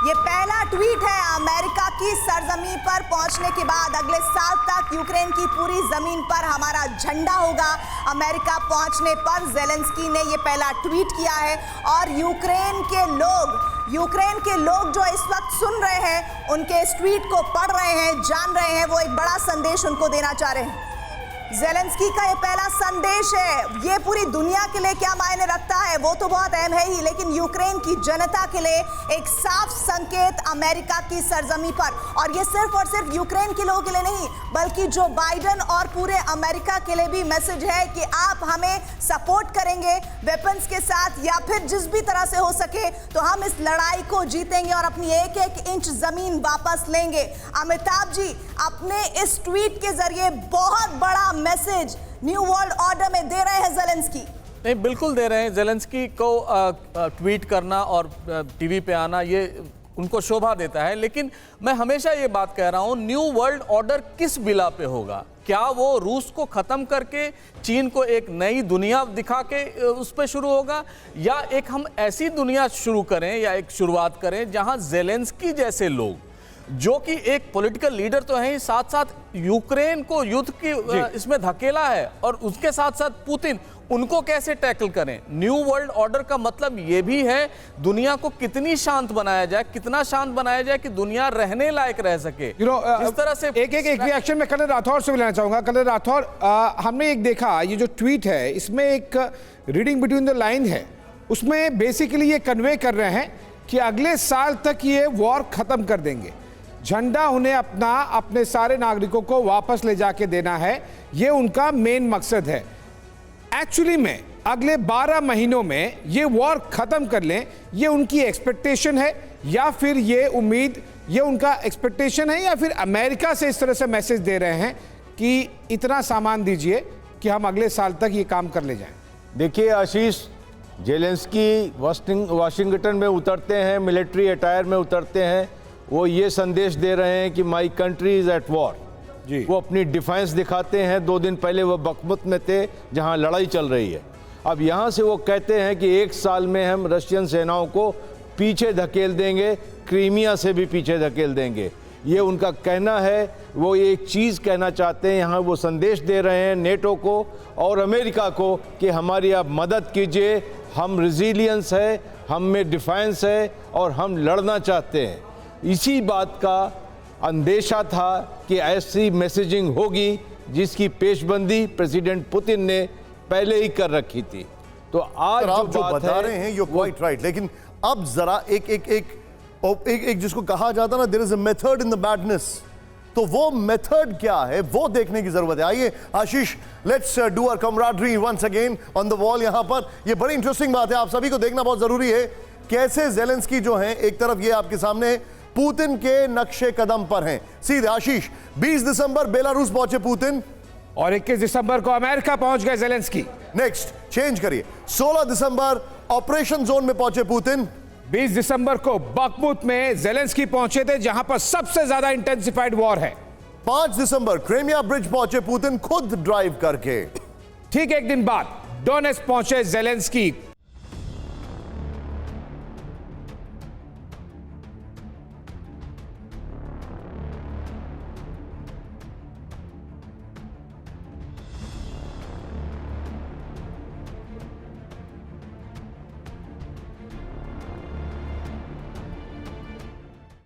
ये पहला ट्वीट है अमेरिका की सरजमीन पर पहुंचने के बाद। अगले साल तक यूक्रेन की पूरी जमीन पर हमारा झंडा होगा। अमेरिका पहुंचने पर जेलेंस्की ने ये पहला ट्वीट किया है और यूक्रेन के लोग जो इस वक्त सुन रहे हैं, उनके इस ट्वीट को पढ़ रहे हैं, जान रहे हैं, वो एक बड़ा संदेश उनको देना चाह रहे हैं। जेलेंस्की का ये पहला संदेश है। ये पूरी दुनिया के लिए क्या मायने रखता है वो तो बहुत अहम है ही, लेकिन यूक्रेन की जनता के लिए एक साफ संकेत अमेरिका की सरजमी पर। और ये सिर्फ और सिर्फ यूक्रेन के लोगों के लिए नहीं, बल्कि जो बाइडेन और पूरे अमेरिका के लिए भी मैसेज है कि आप हमें सपोर्ट करेंगे वेपन्स के साथ, या फिर जिस भी तरह से हो सके तो हम इस लड़ाई को जीतेंगे और अपनी एक एक इंच जमीन वापस लेंगे। अमिताभ जी, अपने इस ट्वीट के जरिए बहुत बड़ा मैसेज न्यू वर्ल्ड ऑर्डर में दे रहे हैं जेलेंस्की। नहीं, बिल्कुल दे रहे हैं। जेलेंस्की को ट्वीट करना और टीवी पे आना ये उनको शोभा देता है, लेकिन मैं हमेशा ये बात कह रहा हूं, न्यू वर्ल्ड ऑर्डर किस बिला पे होगा? क्या वो रूस को खत्म करके चीन को एक नई दुनिया दिखा के उस पर शुरू होगा, या एक हम ऐसी दुनिया शुरू करें या एक शुरुआत करें जहां जेलेंस्की जैसे लोग, जो कि एक पॉलिटिकल लीडर तो हैं, साथ साथ यूक्रेन को युद्ध की इसमें धकेला है, और उसके साथ साथ पुतिन, उनको कैसे टैकल करें? न्यू वर्ल्ड ऑर्डर का मतलब ये भी है दुनिया को कितनी शांत बनाया जाए, कितना शांत बनाया जाए कि दुनिया रहने लायक रह सके। इस तरह से एक रिएक्शन में कर्नल राठौर से भी लेना चाहूंगा। कर्नल राठौर, हमने एक देखा, ये जो ट्वीट है इसमें एक रीडिंग बिटवीन द लाइन है, उसमें बेसिकली ये कन्वे कर रहे हैं कि अगले साल तक ये वॉर खत्म कर देंगे, झंडा उन्हें अपने सारे नागरिकों को वापस ले जाके देना है, ये उनका मेन मकसद है। एक्चुअली में अगले 12 महीनों में ये वॉर खत्म कर लें, ये उनकी एक्सपेक्टेशन है, या फिर ये उम्मीद, ये उनका एक्सपेक्टेशन है, या फिर अमेरिका से इस तरह से मैसेज दे रहे हैं कि इतना सामान दीजिए कि हम अगले साल तक ये काम कर ले जाएं? देखिए आशीष, जेलेंस्की वाशिंगटन में उतरते हैं, मिलिट्री अटायर में उतरते हैं, वो ये संदेश दे रहे हैं कि my country is at war. वो अपनी डिफेंस दिखाते हैं। 2 दिन पहले वो बखमुत में थे जहां लड़ाई चल रही है। अब यहां से वो कहते हैं कि 1 साल में हम रशियन सेनाओं को पीछे धकेल देंगे, क्रीमिया से भी पीछे धकेल देंगे, ये उनका कहना है। वो एक चीज़ कहना चाहते हैं, यहाँ वो संदेश दे रहे हैं नेटो को और अमेरिका को कि हमारी आप मदद कीजिए, हम रेजिलियंस है, हम में डिफेंस है और हम लड़ना चाहते हैं। इसी बात का अंदेशा था कि ऐसी मैसेजिंग होगी जिसकी पेशबंदी प्रेसिडेंट पुतिन ने पहले ही कर रखी थी। तो आज आप जो बता रहे हैं यू क्वाइट राइट, लेकिन अब जरा एक जिसको कहा जाता ना, there is a method in the madness, तो वो मेथड क्या है वो देखने की जरूरत है। आइए Ashish, let's do our camaraderie once again on the wall. यहां पर ये बड़ी इंटरेस्टिंग बात है, आप सभी को देखना बहुत जरूरी है कैसे जेलेंस्की जो है, एक तरफ ये आपके सामने पुतिन के नक्शे कदम पर हैं। सीधे आशीष, 20 दिसंबर बेलारूस पहुंचे पुतिन और 21 दिसंबर को अमेरिका पहुंच गए जेलेंस्की। नेक्स्ट चेंज करिए, 16 दिसंबर ऑपरेशन जोन में पहुंचे पुतिन। 20 दिसंबर को बखमुत में जेलेंस्की पहुंचे थे, जहां पर सबसे ज्यादा इंटेंसिफाइड वॉर है। 5 दिसंबर क्रीमिया ब्रिज पहुंचे पुतिन खुद ड्राइव करके। ठीक एक दिन बाद डोनेट्स्क पहुंचे जेलेंस्की,